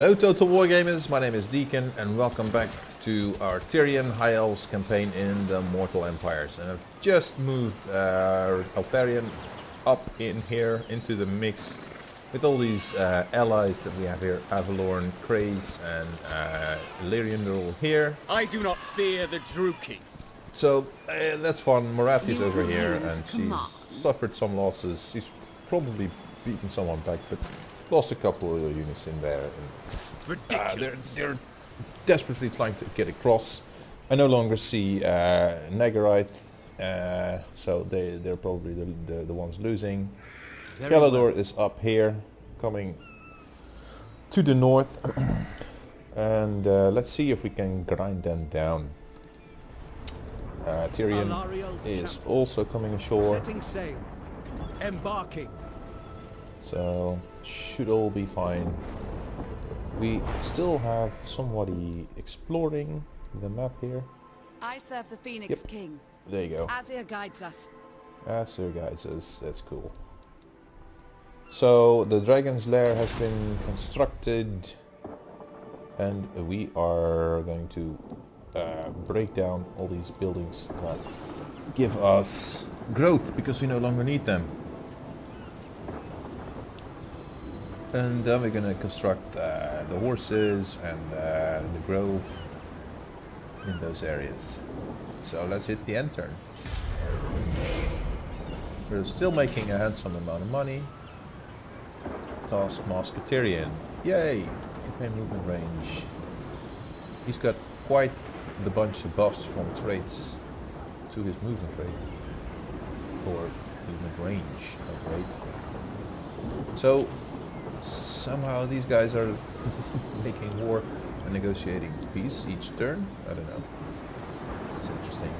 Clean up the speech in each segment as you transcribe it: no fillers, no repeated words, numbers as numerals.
Hello Total Wargamers, my name is Deacon and welcome back to our Tyrion High Elves campaign in the Mortal Empires. And I've just moved Alperion up in here into the mix with all these allies that we have here. Avalorn, Krace and Illyrian are all here. I do not fear the Druki. So that's fun. Morati's over here and she's suffered some losses. She's probably beaten someone back, but lost a couple of units in there. And, they're desperately trying to get across. I no longer see Nagarite, so they're probably the ones losing. Galador is up here, coming to the north, and let's see if we can grind them down. Tyrion is also coming ashore. Setting sail. Embarking. So should all be fine. We still have somebody exploring the map here. I serve the Phoenix King. There you go. Azir guides us. Azir guides us. That's cool. So the dragon's lair has been constructed, and we are going to break down all these buildings that give us growth because we no longer need them. And then we're gonna construct the horses and the grove in those areas. So let's hit the end turn. We're still making a handsome amount of money. Taskmaster Tyrion. Yay! Campaign movement range. He's got quite the bunch of buffs from traits to his movement rate. Or movement range, right? So somehow these guys are making war and negotiating peace each turn. I don't know. It's interesting.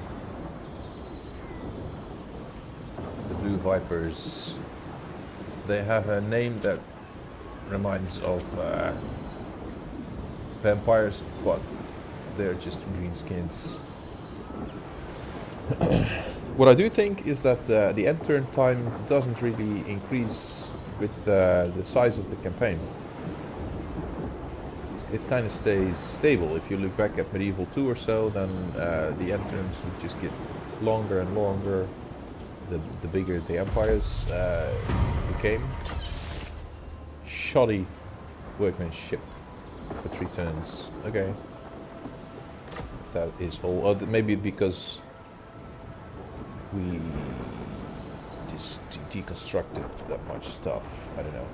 The Blue Vipers. They have a name that reminds of vampires, but they're just greenskins. What I do think is that the end turn time doesn't really increase with the size of the campaign. It kind of stays stable. If you look back at Medieval 2 or so, then the end turns would just get longer and longer the bigger the empires became. Shoddy workmanship for 3 turns. Okay. That is whole. Maybe because we deconstructed that much stuff. I don't know.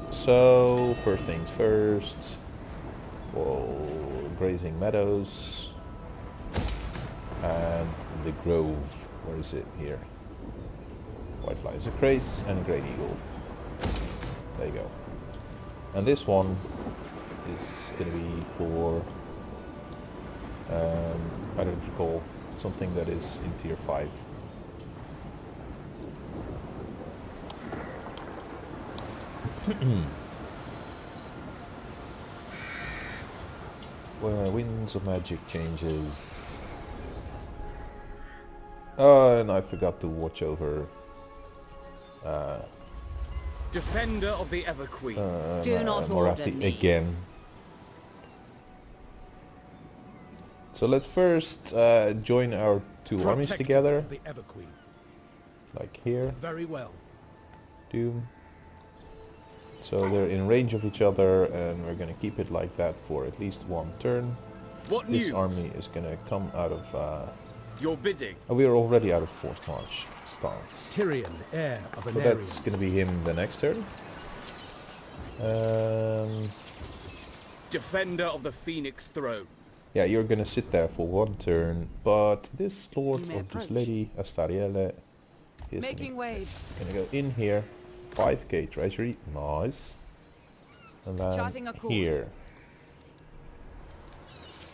So first things first. Grazing meadows and the grove. Where is it here? White Lions of Krace and a Great Eagle. There you go. And this one is going to be for I don't recall, something that is in tier 5. Well, Winds of Magic changes. Oh, and I forgot to watch over Defender of the Ever Queen. Do not order Morathi me. again. So let's first join our two armies Protector together, of the Ever Queen. like here. Very well. Doom. So they're in range of each other, and we're gonna keep it like that for at least one turn. What This news? army is gonna come out of. Your bidding. We are already out of forced march stance. Tyrion, heir of So an that's gonna be him the next turn. Defender of the Phoenix Throne. Yeah, you're gonna sit there for one turn, but this lord You may or this approach. lady, Astarielle, is Making waves. gonna go in here. 5k treasury, nice. And then Charting a course. here.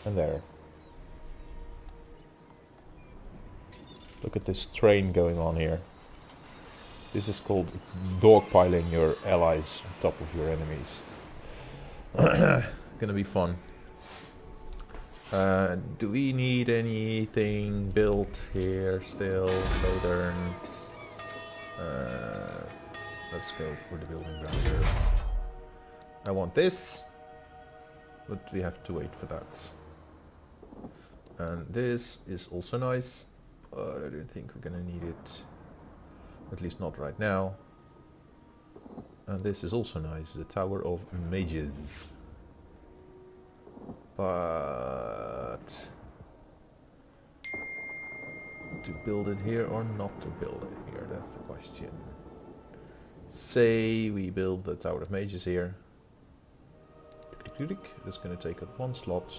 And there. Look at this train going on here. This is called dogpiling your allies on top of your enemies. Gonna be fun. Do we need anything built here still? Southern. let's go for the building grounder. I want this, but we have to wait for that. And this is also nice, but I don't think we're gonna need it. At least not right now. And this is also nice, the Tower of Mages. But to build it here or not to build it here, that's the question. Say we build the Tower of Mages here. That's going to take up one slot.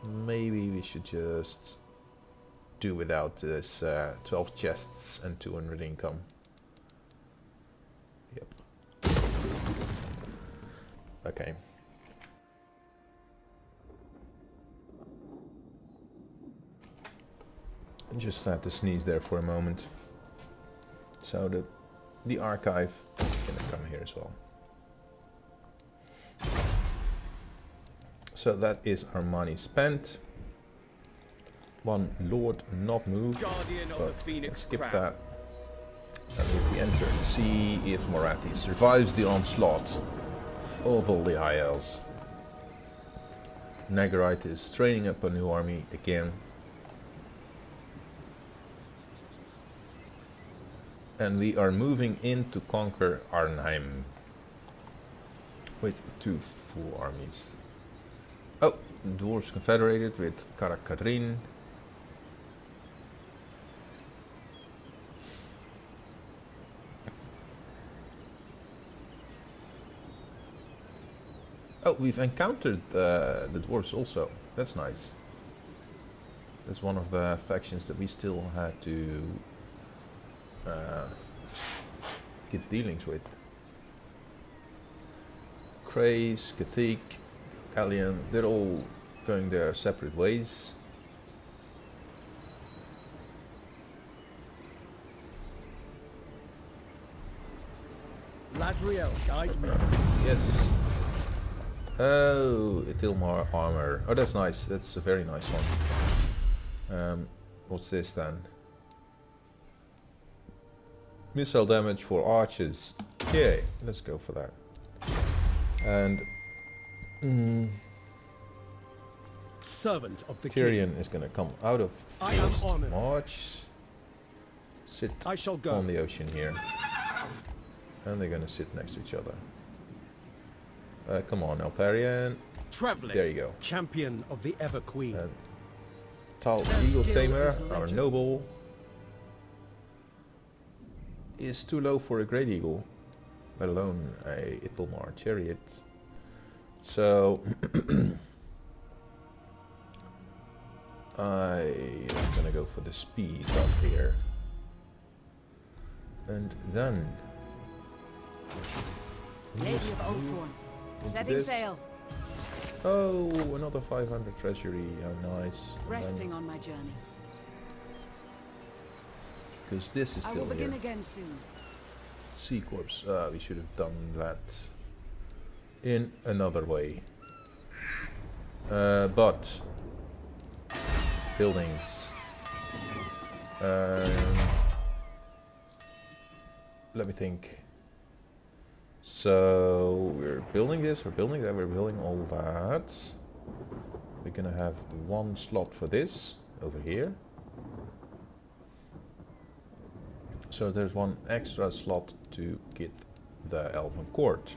Maybe we should just do without this 12 chests and 200 income. Yep. Okay. Just had to sneeze there for a moment. So the archive is gonna come here as well. So that is our money spent. One Lord not moved. Guardian of the Phoenix skip Crown. that. And if we enter and see if Moratti survives the onslaught of all the High Elves. Nagarite is training up a new army again. And we are moving in to conquer Arnhem with 2 full armies. Oh, Dwarves confederated with Karakharin. Oh, we've encountered the Dwarves also. That's nice. That's one of the factions that we still had to get dealings with. Krays, Katik, Galleon, they're all going their separate ways. Ladriel, guide me. Yes. Oh, Itilmar armor. Oh, that's nice. That's a very nice one. What's this then? Missile damage for archers. Okay, let's go for that. And Servant of the Tyrion king. is gonna come out of I am forced honored. march. Sit I shall go. on the ocean here. And they're gonna sit next to each other. Come on, Alparian. Traveling. There you go. Champion of the Ever Queen. Tal Their Eagle skill Tamer, is our legend. noble, is too low for a Great Eagle, let alone a Itilmar Chariot. So I am gonna go for the speed up here. And then Lady of Oathborn. into Setting this. sail. Oh, another 500 treasury, how nice. Resting on my journey. Because this is I still will begin here. again soon. Sea Corps, we should have done that in another way. But buildings. Let me think. So we're building this, we're building that, we're building all that. We're gonna have one slot for this over here. So there's one extra slot to get the Elven Court.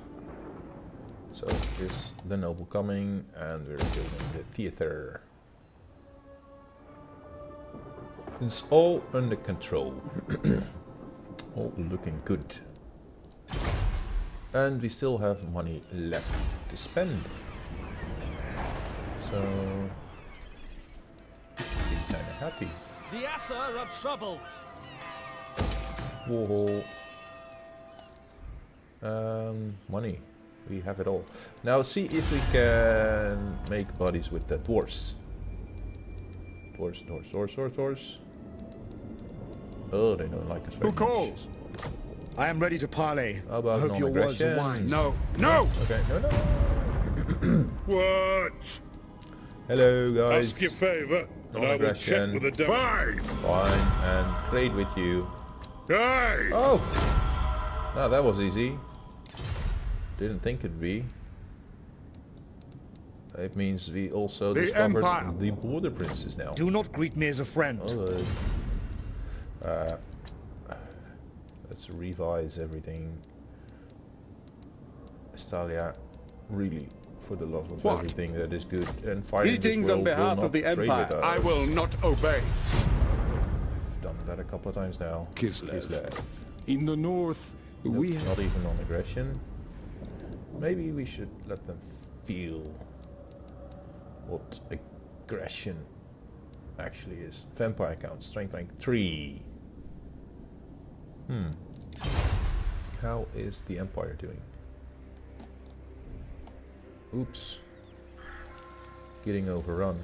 So is the noble coming, and we're building the theater. It's all under control. All looking good. And we still have money left to spend. So we should be kinda happy. The Assa are troubled. Whoa. Money. We have it all. Now see if we can make buddies with the dwarves. Dwarves. Oh, they don't like us very Who calls? I am ready to parley. How about I hope your words are non-aggression? wise. No, no! Okay, no. What? Hello, guys. Ask your favor, and I will check Non-aggression. with the devil. Fine! Fine, and trade with you. Hey! Oh! Ah, that was easy. Didn't think it'd be. It means we also The discovered Empire. the border princes now. Do not greet me as a friend. Let's revise everything. Estalia, really, for the love of What? everything that is good and fire in this Greetings on world will behalf not of the trade Empire. with us. I will not obey. I've done that a couple of times now. Kislev. In the north, we have... Not even on aggression. Maybe we should let them feel what aggression actually is. Vampire count, strength rank 3. How is the Empire doing? Oops. Getting overrun.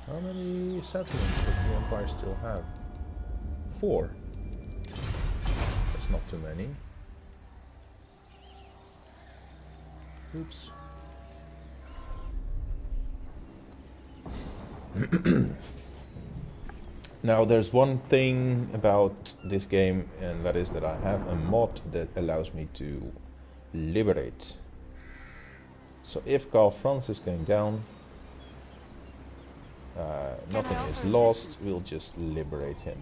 How many settlements does the Empire still have? 4. That's not too many. Oops. Now there's one thing about this game, and that is that I have a mod that allows me to liberate. So if Karl Franz is going down, nothing is lost, we'll just liberate him.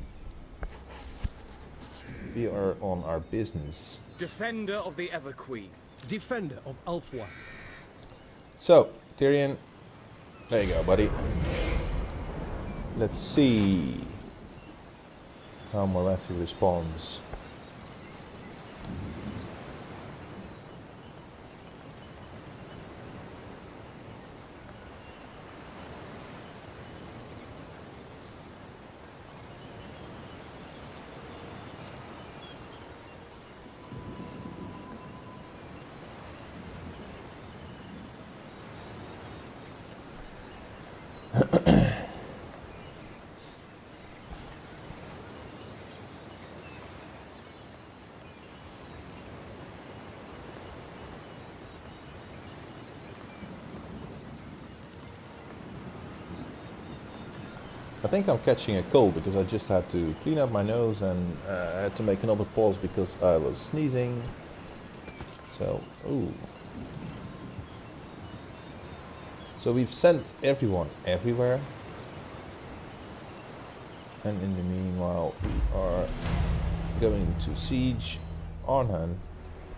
We are on our business. Defender of the Ever Queen. Defender of Ulthuan. So, Tyrion, there you go, buddy. Let's see how Morathi responds. I think I'm catching a cold because I just had to clean up my nose and I had to make another pause because I was sneezing. So, ooh. So we've sent everyone everywhere. And in the meanwhile we are going to siege Arnhem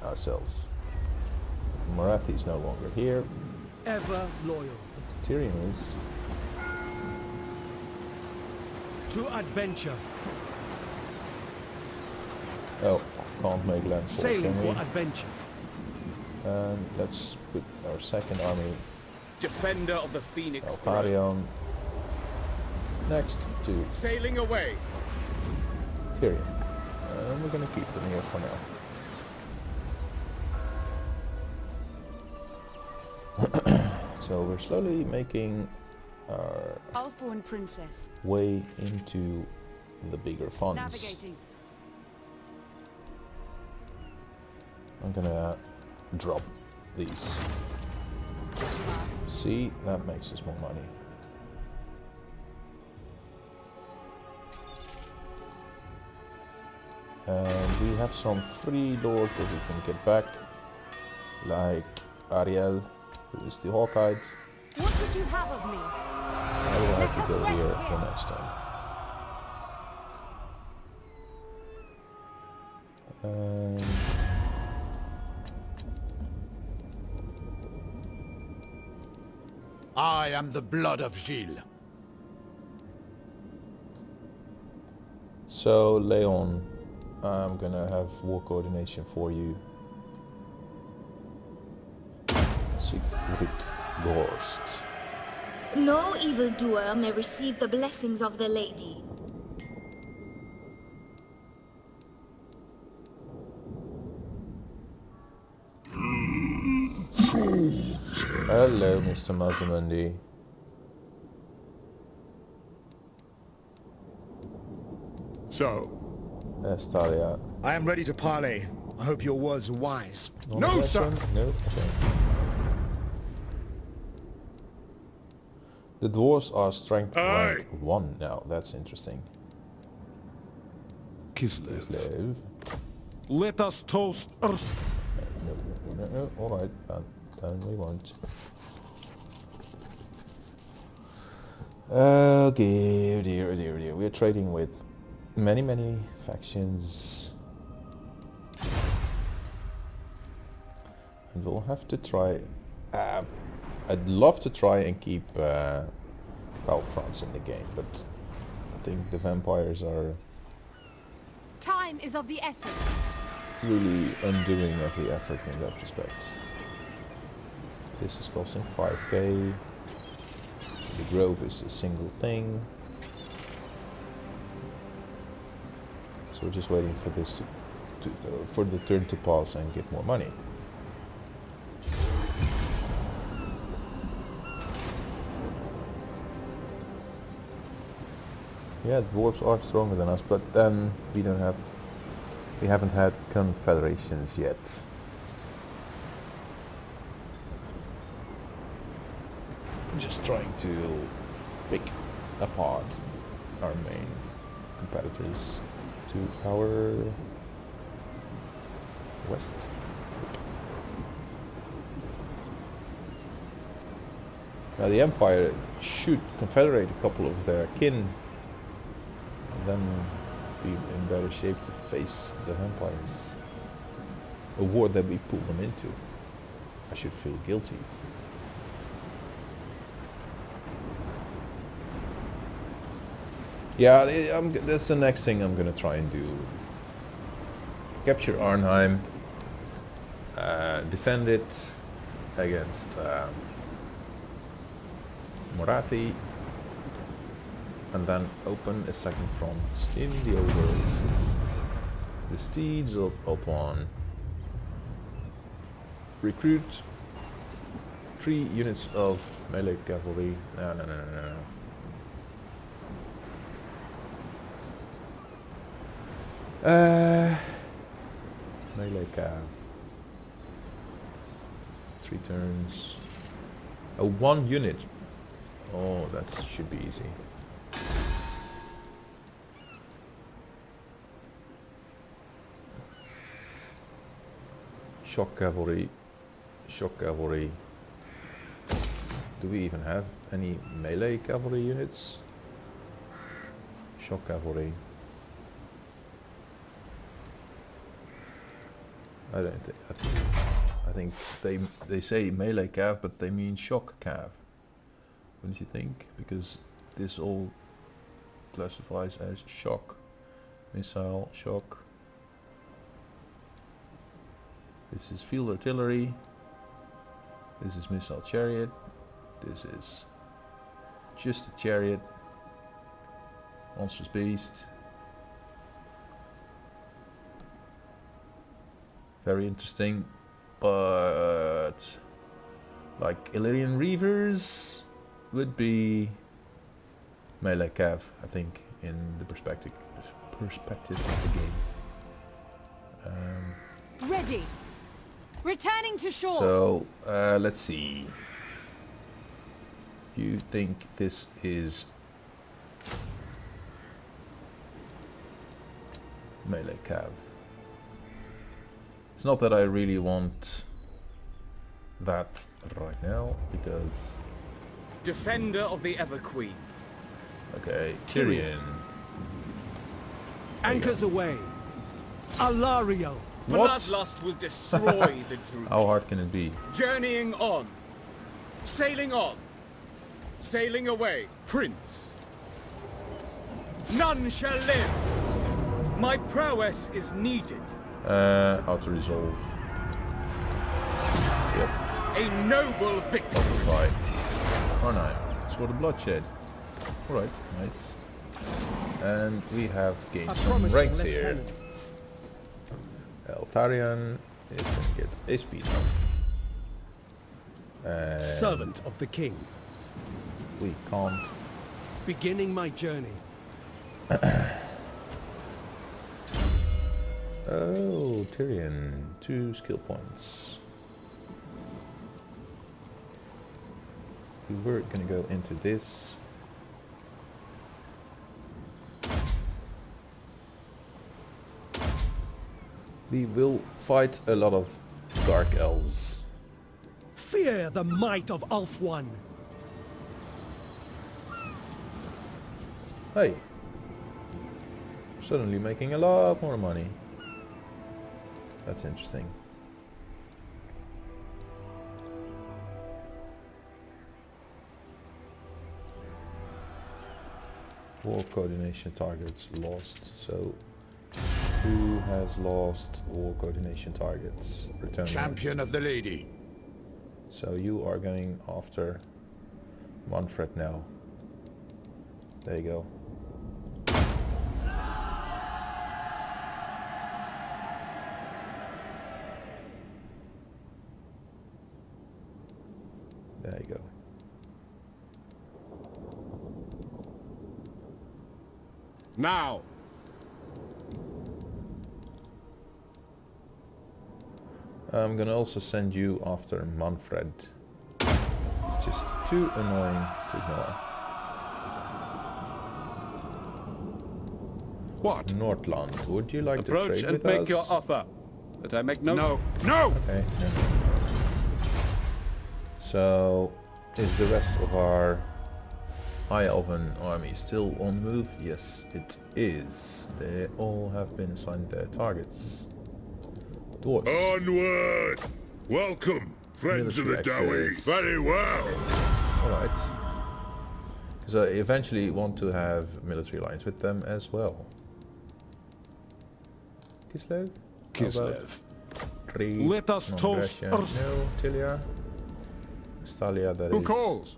ourselves. Morathi is no longer here. Ever loyal. Tyrion is. To adventure. Oh, can't make landfall, Sailing can we? for adventure. And let's put our second army, Defender of the Phoenix Throne. Tyrion, next to Sailing away. Tyrion. And we're gonna keep them here for now. So we're slowly making our Ulthuan princess. way into the bigger funds. Navigating. I'm gonna drop these. See, that makes us more money. And we have some free lords that we can get back, like Ariel, who is the Hawkeye. What would you have of me? I will have to go here the next time. I am the blood of Gilles. So Leon, I'm gonna have war coordination for you. Secret Ghost. No evildoer may receive the blessings of the lady. Hello, Mr. Mazamundi. So, Estalia. I am ready to parley. I hope your words are wise. No, sir. No. Okay. The dwarves are strength rank 1 now. That's interesting. Kislev. Lev. Let us toast Urs. No. Alright, then we won't. Okay, dear. We're trading with many factions. And we'll have to try... I'd love to try and keep Battlefronts in the game, but I think the vampires are Time is of the essence. really undoing every effort in that respect. This is costing 5k. The grove is a single thing. So we're just waiting for this for the turn to pass and get more money. Yeah, dwarves are stronger than us, but then we haven't had confederations yet. Just trying to pick apart our main competitors to our west. Now the Empire should confederate a couple of their kin and then be in better shape to face the vampires. A war that we pull them into. I should feel guilty. Yeah, that's the next thing I'm gonna try and do. Capture Arnheim, defend it against Morathi, and then open a second front in the overworld. The Steeds of Otwan. Recruit 3 units of melee cavalry. No. Melee cav. 3 turns. Oh, 1 unit. Oh, that should be easy. Shock cavalry. Shock cavalry. Do we even have any melee cavalry units? Shock cavalry. I think they say melee cav, but they mean shock cav. Wouldn't you think? Because this all classifies as shock. Missile, shock. This is field artillery. This is missile chariot. This is just a chariot. Monstrous beast. Very interesting, but like Illyrian Reavers would be melee cav, I think, in the perspective of the game. Ready. Returning to shore. So let's see. You think this is melee cav? It's not that I really want that right now, because... Defender of the Everqueen. Okay, Tyrion. Anchors away. Alariel. What? Bloodlust will destroy the Druid. How hard can it be? Journeying on. Sailing on. Sailing away. Prince. None shall live. My prowess is needed. How to resolve. Yep. A noble victory. Amplify. Oh no, it's for the bloodshed. Alright, nice. And we have gained some ranks here. Tyrion is going to get a speed up. Servant of the king. We can't. Beginning my journey. Oh, Tyrion, 2 skill points. we were gonna go into this. We will fight a lot of dark elves. Fear the might of Ulf-One. Hey, suddenly making a lot more money. That's interesting. War coordination targets lost. So, who has lost war coordination targets? Return. Champion of the lady. So you are going after Manfred now. There you go. There you go. Now! I'm gonna also send you after Manfred. It's just too annoying to ignore. What? Nordland, would you like Approach to trade and with make us? your offer. That I make no. No! Okay. No. So, is the rest of our High Elven army still on the move? Yes, it is. They all have been assigned their targets. Dwarves. Onward! Welcome, friends of the Military Dowie. access. Very well. Alright. Because I eventually want to have military alliance with them as well. Kislev? How about Kislev. trade, Let us toast non-aggression? No, Tilia? Stalia, that Who is calls?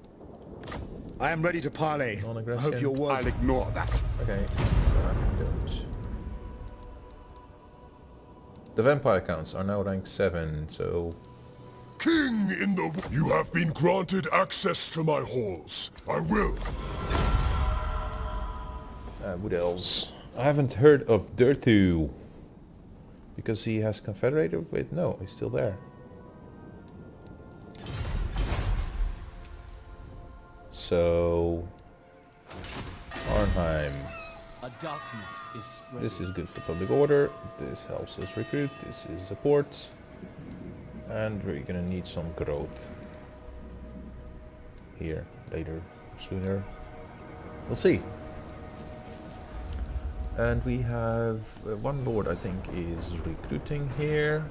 I am ready to parley. I non-aggression. hope your words... I'll ignore that. Okay, don't. The vampire counts are now rank 7, so... King in the... You have been granted access to my halls. I will. Wood elves. I haven't heard of Durthu. Because he has confederated with... No, he's still there. So... Arnheim. A darkness is spreading. This is good for public order. This helps us recruit. This is support. And we're gonna need some growth. Here, later, sooner. We'll see. And we have one lord, I think, is recruiting here.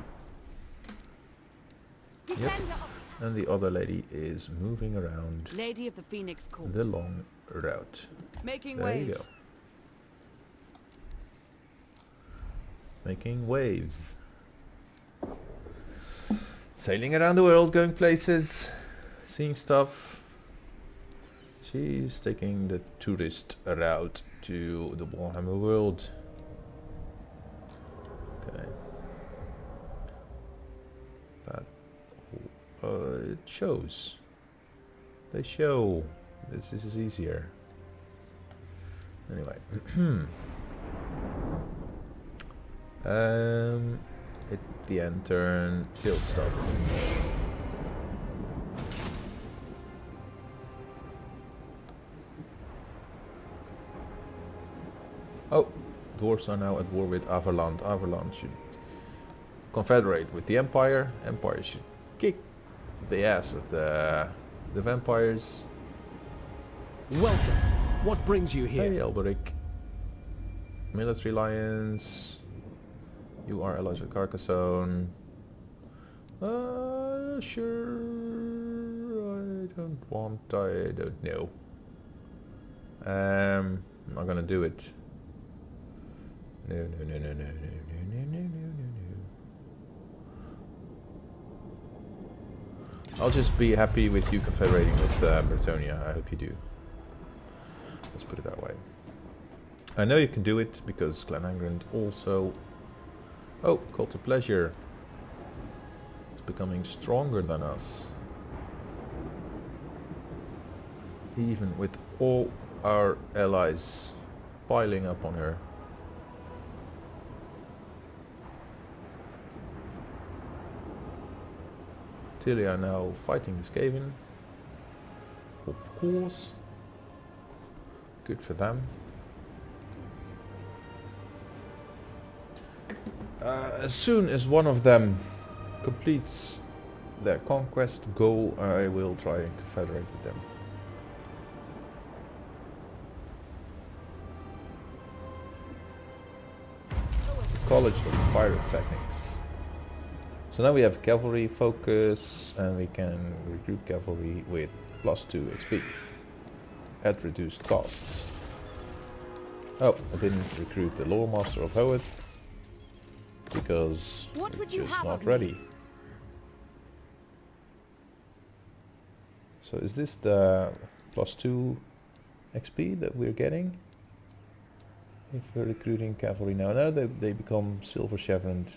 Defender And the other lady is moving around Lady of the Phoenix Court. the long route. Making There you waves. go. Making waves. Sailing around the world, going places, seeing stuff. She's taking the tourist route to the Warhammer world. Okay. That it shows. They show. This is easier. Anyway. At the end turn, build stuff. Oh, dwarves are now at war with Averland. Averland should confederate with the Empire. Empire should kick the ass of the vampires. Welcome. What brings you here? Hey, Alberic. Military alliance. You are allies with Carcassonne. Sure. I don't know. I'm not gonna do it. No. I'll just be happy with you confederating with Bretonia. I hope you do. Let's put it that way. I know you can do it because Glenangrand also... Oh, Call to Pleasure. It's becoming stronger than us. Even with all our allies piling up on her. Tilia now fighting the Skaven. Of course. Good for them. As soon as one of them completes their conquest goal, I will try and confederate with them. College of Pyrotechnics. So now we have cavalry focus, and we can recruit cavalry with +2 XP at reduced costs. Oh, I didn't recruit the Lore Master of Hoeth because we're just not ready. So is this the +2 XP that we're getting? If we're recruiting cavalry now, they become silver chevroned.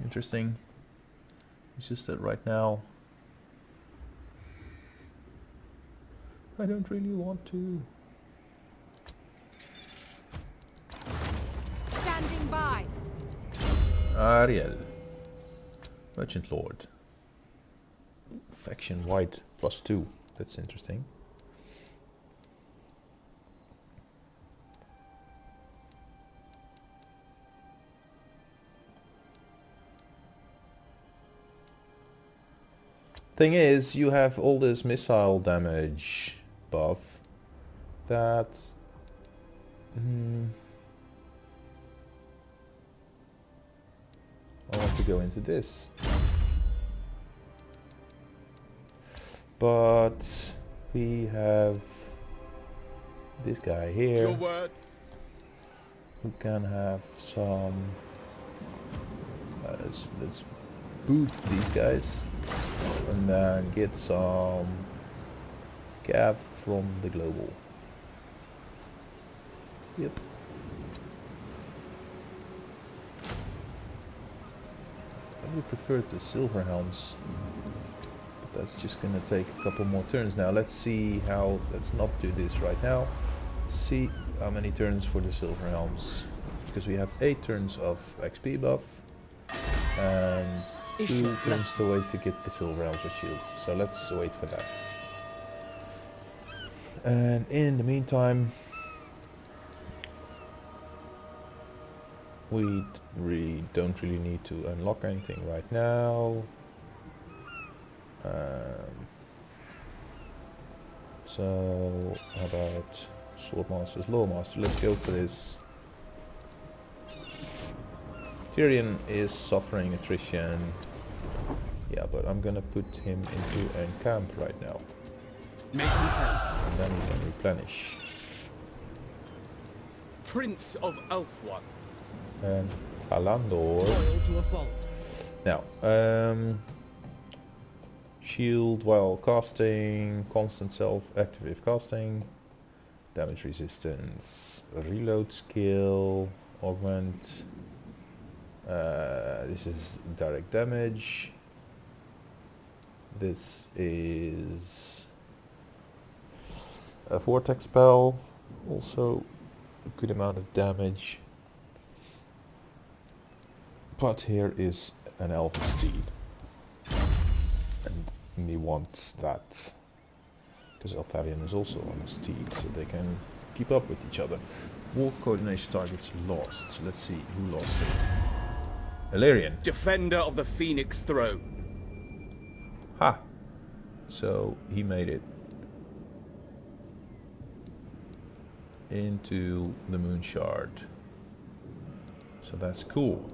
Interesting. It's just that right now I don't really want to. Standing by. Ariel, Merchant Lord. Faction wide +2. That's interesting. Thing is, you have all this missile damage buff that I want to go into this, but we have this guy here who can have some let's boot these guys and then get some cav from the global. Yep. I would prefer the silver helms, but that's just gonna take a couple more turns now. Let's see how, let's not do this right now. See how many turns for the silver helms, because we have 8 turns of XP buff and 2 turns to wait to get the silver helms with shields. So let's wait for that. And in the meantime, we don't really need to unlock anything right now. So how about Swordmasters, Loremaster? Let's go for this. Tyrion is suffering attrition. Yeah, but I'm gonna put him into a camp right now. Make him count. And then he can replenish. Prince of Elfwan. And Alandor. Loyal to a fault. Now, shield while casting, constant self-active casting, damage resistance, reload skill, augment. This is direct damage. This is a vortex spell, also a good amount of damage. But here is an elven steed, and he wants that because Eltharion is also on a steed, so they can keep up with each other. War coordination targets lost, so let's see who lost it. Illyrian. Defender of the Phoenix Throne. Ha! So he made it into the Moon Shard. So that's cool.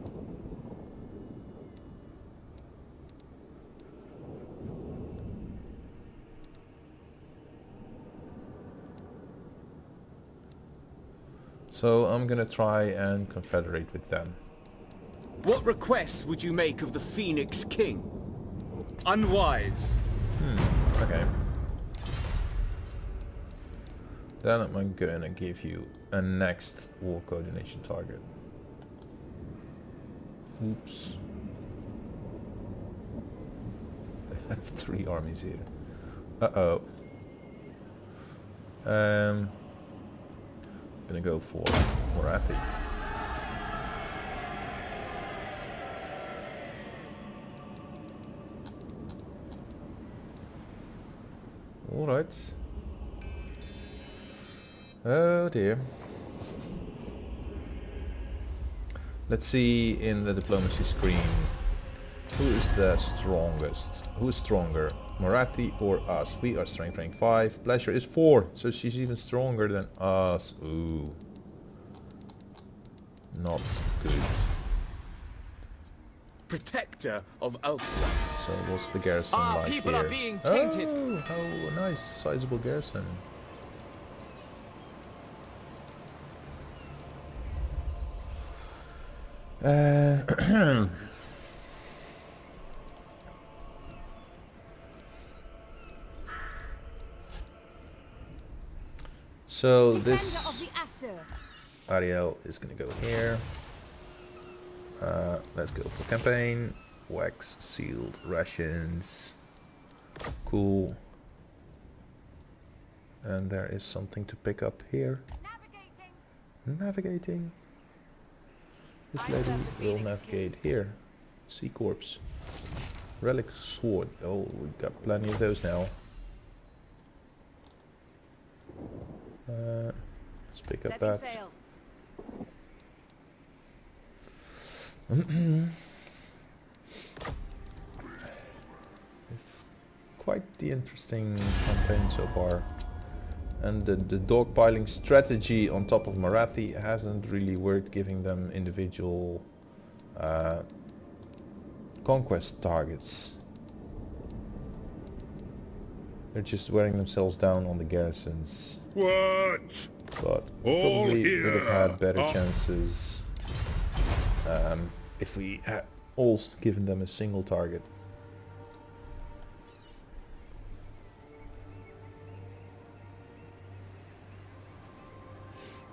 So I'm gonna try and confederate with them. What requests would you make of the Phoenix King? Unwise. Okay. Then I'm gonna give you a next war coordination target. Oops. I have 3 armies here. Uh-oh. Gonna go for Morathi. Alright. Oh dear. Let's see in the diplomacy screen who is the strongest. Who is stronger? Moratti or us? We are strength rank 5. Pleasure is 4, so she's even stronger than us. Ooh. Not good. Protector of Alpha. So what's the garrison Our like people here? are being tainted. Oh, how nice, sizable garrison. So Defender this of the Asur. Ariel is gonna go here. Let's go for campaign. Wax, sealed, rations. Cool. And there is something to pick up here. Navigating. This lady will navigate here. Sea Corpse. Relic Sword. Oh, we got plenty of those now. Let's pick up that. Sail. It's quite the interesting campaign so far. And the dogpiling strategy on top of Moratti hasn't really worked, giving them individual conquest targets. They're just wearing themselves down on the garrisons. What? But All probably would have here. had better chances if we had all given them a single target.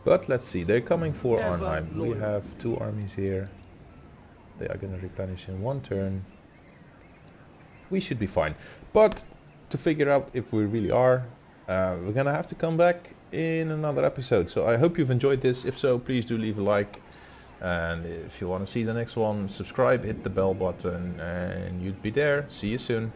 But let's see, they're coming for Arnheim. We have 2 armies here. They are going to replenish in 1 turn. We should be fine. But to figure out if we really are, we're going to have to come back in another episode. So I hope you've enjoyed this. If so, please do leave a like. And if you want to see the next one, subscribe, hit the bell button, and you'd be there. See you soon.